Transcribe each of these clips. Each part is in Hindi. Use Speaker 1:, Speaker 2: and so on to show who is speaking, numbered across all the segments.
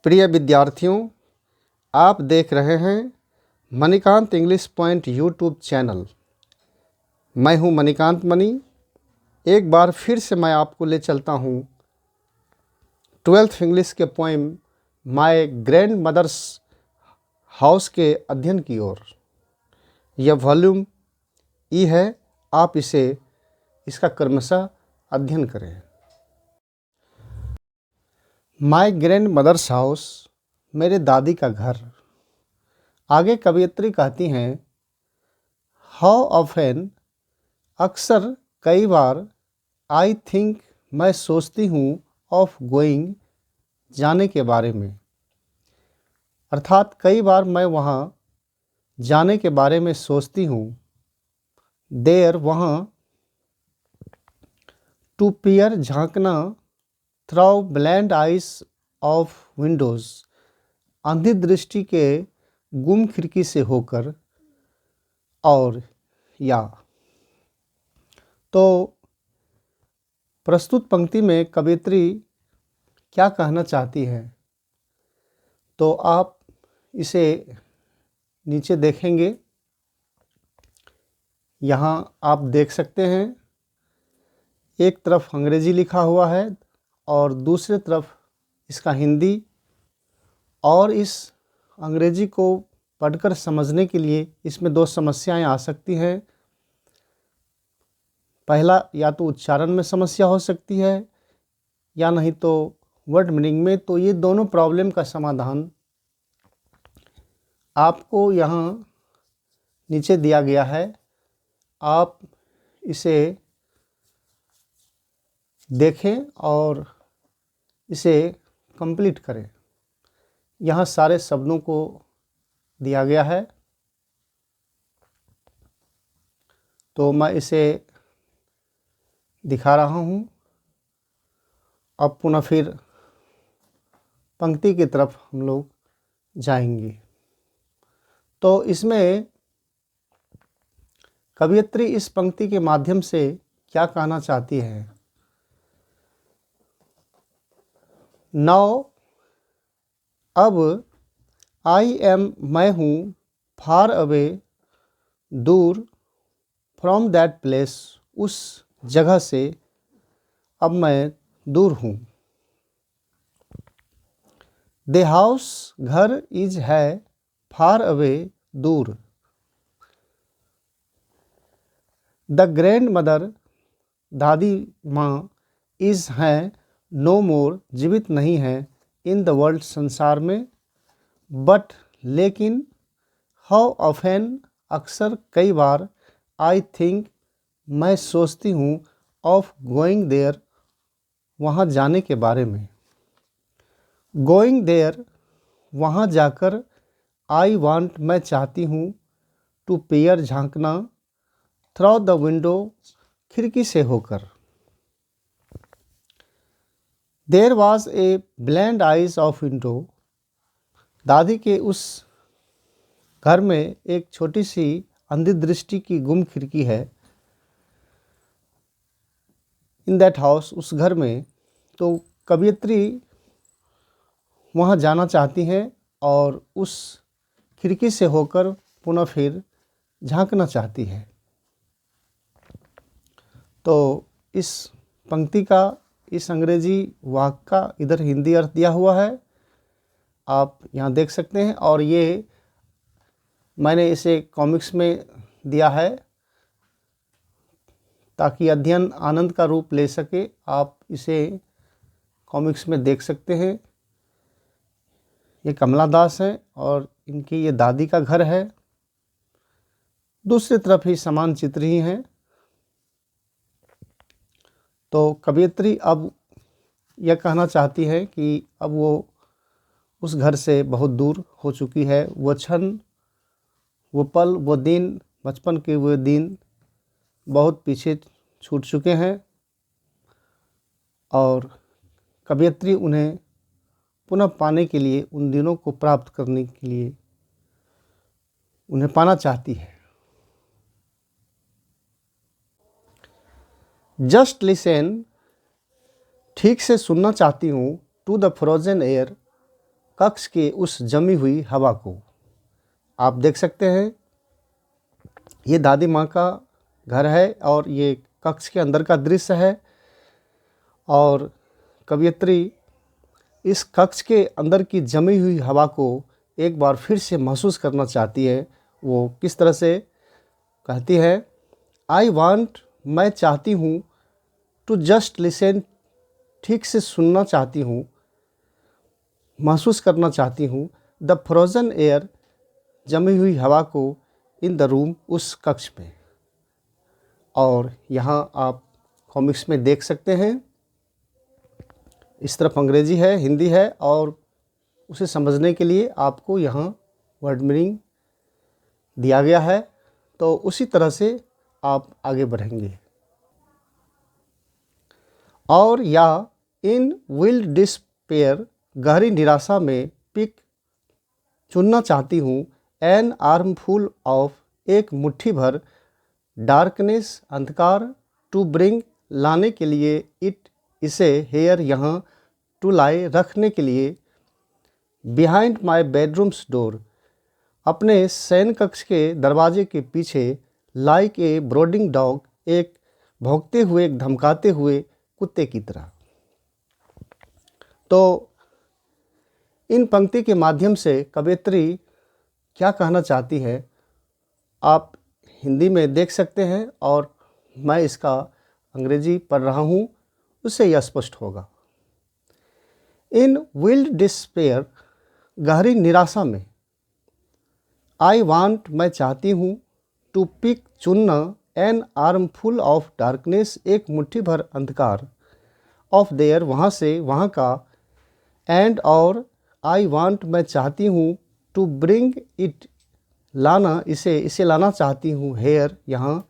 Speaker 1: प्रिय विद्यार्थियों, आप देख रहे हैं Manikant English point YouTube channel. मैं हूं मणिकांत मणि। एक बार फिर से मैं आपको ले चलता हूं 12th इंग्लिश के poem my grandmother's house के अध्ययन की ओर। यह वॉल्यूम ई है, आप इसका क्रमशः अध्ययन करें। माय ग्रैंड मदर्स हाउस, मेरे दादी का घर। आगे कवयित्री कहती हैं, हाउ ऑफन, अक्सर कई बार, आई थिंक, मैं सोचती हूँ, ऑफ गोइंग, जाने के बारे में। अर्थात कई बार मैं वहाँ जाने के बारे में सोचती हूँ। देयर, वहाँ। टू पियर, झांकना। Through blind eyes of windows, अंधी दृष्टि के गुम खिड़की से होकर। और या तो प्रस्तुत पंक्ति में कवयित्री क्या कहना चाहती है, तो आप इसे नीचे देखेंगे। यहाँ आप देख सकते हैं, एक तरफ अंग्रेजी लिखा हुआ है और दूसरी तरफ इसका हिंदी। और इस अंग्रेजी को पढ़कर समझने के लिए इसमें दो समस्याएं आ सकती हैं। पहला, या तो उच्चारण में समस्या हो सकती है या नहीं तो वर्ड मीनिंग में। तो ये दोनों प्रॉब्लम का समाधान आपको यहाँ नीचे दिया गया है। आप इसे देखें और इसे कंप्लीट करें। यहाँ सारे शब्दों को दिया गया है, तो मैं इसे दिखा रहा हूँ। अब पुनः फिर पंक्ति की तरफ हम लोग जाएंगे। तो इसमें कवयित्री इस पंक्ति के माध्यम से क्या कहना चाहती है। नाउ, अब, आई एम, मैं हूँ, फार अवे, दूर, फ्रॉम दैट प्लेस, उस जगह से, अब मैं दूर हूँ। द हाउस, घर, इज, है, फार अवे, दूर। द ग्रैंड मदर, दादी माँ, इज, हैं, नो मोर, जीवित नहीं है, इन द वर्ल्ड, संसार में। बट, लेकिन, हाउ ऑफन, अक्सर, कई बार, आई थिंक, मैं सोचती हूँ, ऑफ गोइंग देयर, वहाँ जाने के बारे में। गोइंग देयर, वहाँ जाकर। आई वांट, मैं चाहती हूँ। टू पेयर, झांकना। थ्रू द विंडो, खिड़की से होकर। There was a blind eyes of window, दादी के उस घर में एक छोटी सी अंधी दृष्टि की गुम खिड़की है। इन दैट हाउस, उस घर में। तो कवयित्री वहाँ जाना चाहती हैं और उस खिड़की से होकर पुनः फिर झांकना चाहती है। तो इस पंक्ति का, इस अंग्रेजी वाक्य का इधर हिंदी अर्थ दिया हुआ है, आप यहाँ देख सकते हैं। और ये मैंने इसे कॉमिक्स में दिया है ताकि अध्ययन आनंद का रूप ले सके। आप इसे कॉमिक्स में देख सकते हैं। ये कमला दास हैं और इनकी ये दादी का घर है। दूसरी तरफ ही समान चित्र ही हैं। तो कवयित्री अब यह कहना चाहती है कि अब वो उस घर से बहुत दूर हो चुकी है। वो क्षण, वो पल, वो दिन, बचपन के वो दिन बहुत पीछे छूट चुके हैं और कवयित्री उन्हें पुनः पाने के लिए, उन दिनों को प्राप्त करने के लिए उन्हें पाना चाहती है। जस्ट लिसन, ठीक से सुनना चाहती हूँ। टू द फ्रोजन एयर, कक्ष के उस जमी हुई हवा को। आप देख सकते हैं ये दादी माँ का घर है और ये कक्ष के अंदर का दृश्य है। और कवयित्री इस कक्ष के अंदर की जमी हुई हवा को एक बार फिर से महसूस करना चाहती है। वो किस तरह से कहती है, आई वांट, मैं चाहती हूँ, टू जस्ट लिसन, ठीक से सुनना चाहती हूँ, महसूस करना चाहती हूँ, द फ्रोज़न एयर, जमी हुई हवा को, इन द रूम, उस कक्ष में। और यहाँ आप कॉमिक्स में देख सकते हैं इस तरफ अंग्रेजी है, हिंदी है, और उसे समझने के लिए आपको यहाँ वर्ड मीनिंग दिया गया है। तो उसी तरह से आप आगे बढ़ेंगे। और या इन विल्ड डिस्पेयर, गहरी निराशा में, पिक, चुनना चाहती हूँ, एन आर्मफुल ऑफ, एक मुट्ठी भर, डार्कनेस, अंधकार, टू ब्रिंग, लाने के लिए, इट, इसे, हेयर, यहाँ, टू लाई, रखने के लिए, बिहाइंड माई बेडरूम्स डोर, अपने शयन कक्ष के दरवाजे के पीछे, लाइक ए ब्रोडिंग डॉग, एक भौंकते हुए, धमकाते हुए कुत्ते की तरह। तो इन पंक्ति के माध्यम से कवयित्री क्या कहना चाहती है आप हिंदी में देख सकते हैं, और मैं इसका अंग्रेजी पढ़ रहा हूँ, उससे यह स्पष्ट होगा। इन विल्ड डिस्पेयर, गहरी निराशा में, आई वांट, मैं चाहती हूँ, टू पिक, चुनना, एन आर्मफुल ऑफ डार्कनेस, एक मुट्ठी भर अंधकार, ऑफ देयर, वहाँ से, वहाँ का, एंड, और, आई वांट, मैं चाहती हूँ, टू ब्रिंग इट, लाना, इसे लाना चाहती हूँ, हेयर, यहाँ,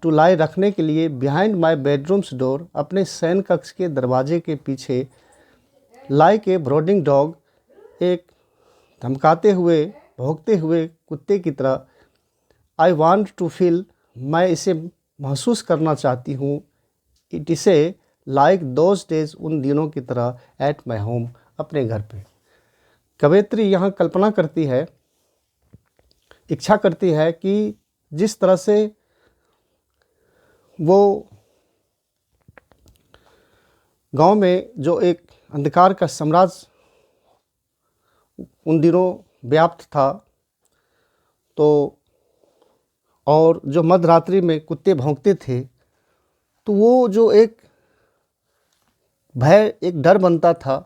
Speaker 1: टू लाई, रखने के लिए, बिहाइंड माई बेडरूम्स डोर, अपने शयन कक्ष के दरवाजे के पीछे, लाइक ए ब्रोडिंग डॉग, एक धमकाते हुए, भौंकते हुए कुत्ते की तरह, आई वांट टू फील, मैं इसे महसूस करना चाहती हूँ, इट, इसे, लाइक दोज डेज, उन दिनों की तरह, एट माई होम, अपने घर पे। कवयित्री यहाँ कल्पना करती है, इच्छा करती है कि जिस तरह से वो गांव में जो एक अंधकार का साम्राज्य उन दिनों व्याप्त था, तो और जो मध्यरात्रि में कुत्ते भौंकते थे, तो वो जो एक भय, एक डर बनता था।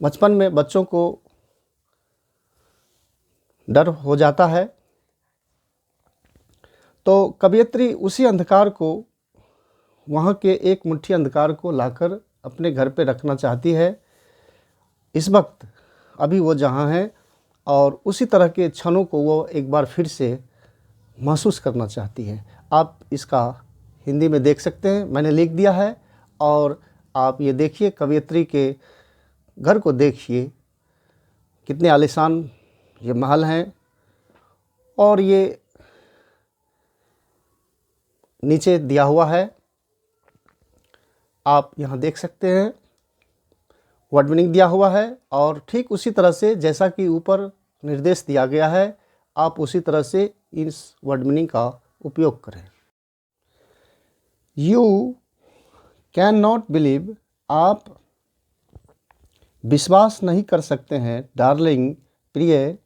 Speaker 1: बचपन में बच्चों को डर हो जाता है। तो कवयित्री उसी अंधकार को, वहाँ के एक मुट्ठी अंधकार को लाकर अपने घर पे रखना चाहती है इस वक्त, अभी वो जहाँ है, और उसी तरह के क्षणों को वो एक बार फिर से महसूस करना चाहती है। आप इसका हिंदी में देख सकते हैं, मैंने लिख दिया है, और आप ये देखिए कवयित्री के घर को देखिए, कितने आलीशान ये महल हैं, और ये नीचे दिया हुआ है, आप यहाँ देख सकते हैं, वर्ड मीनिंग दिया हुआ है, और ठीक उसी तरह से जैसा कि ऊपर निर्देश दिया गया है, आप उसी तरह से इस वर्ड मीनिंग का उपयोग करें। यू कैन नॉट बिलीव, आप विश्वास नहीं कर सकते हैं, डार्लिंग, प्रिय,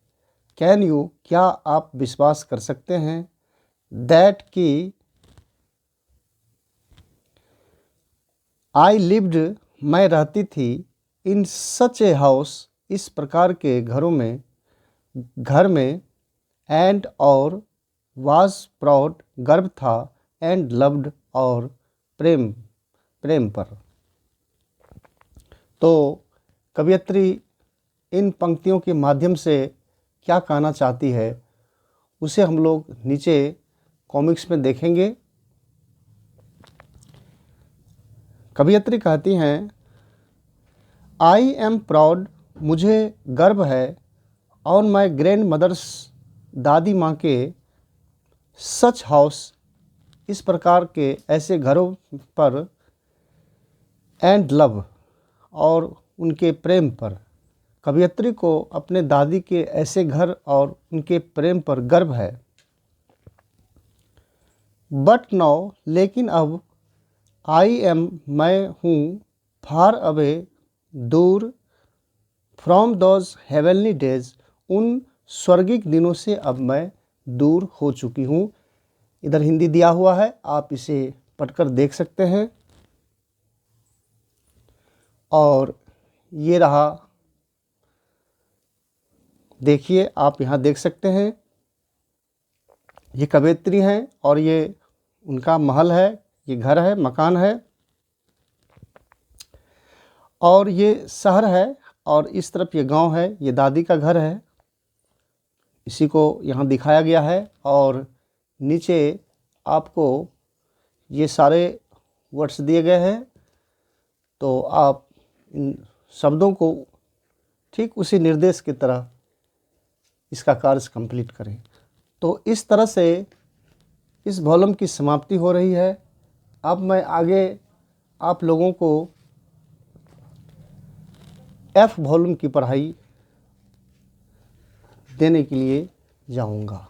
Speaker 1: कैन यू, क्या आप विश्वास कर सकते हैं, दैट, कि, आई लिव्ड, मैं रहती थी, इन सच ए हाउस, इस प्रकार के घरों में, घर में, एंड, और, वाज प्राउड, गर्व था, एंड लव्ड, और प्रेम, प्रेम पर। तो कवयित्री इन पंक्तियों के माध्यम से क्या कहना चाहती है, उसे हम लोग नीचे कॉमिक्स में देखेंगे। कवयित्री कहती हैं, आई एम प्राउड, मुझे गर्व है, ऑन माई ग्रैंड मदर्स, दादी माँ के, सच हाउस, इस प्रकार के ऐसे घरों पर, एंड लव, और उनके प्रेम पर, कवयित्री को अपने दादी के ऐसे घर और उनके प्रेम पर गर्व है। बट नाउ, लेकिन अब, आई एम, मैं हूँ, फार अवे, दूर, फ्रॉम दोज हेवनली डेज, उन स्वर्गिक दिनों से अब मैं दूर हो चुकी हूँ। इधर हिंदी दिया हुआ है, आप इसे पढ़कर देख सकते हैं। और ये रहा, देखिए आप यहाँ देख सकते हैं, ये कवयित्री हैं और ये उनका महल है, ये घर है, मकान है, और ये शहर है, और इस तरफ ये गांव है, ये दादी का घर है। इसी को यहाँ दिखाया गया है। और नीचे आपको ये सारे वर्ड्स दिए गए हैं, तो आप इन शब्दों को ठीक उसी निर्देश की तरह इसका कार्य कंप्लीट करें। तो इस तरह से इस वॉल्यूम की समाप्ति हो रही है। अब मैं आगे आप लोगों को एफ वॉल्यूम की पढ़ाई देने के लिए जाऊंगा।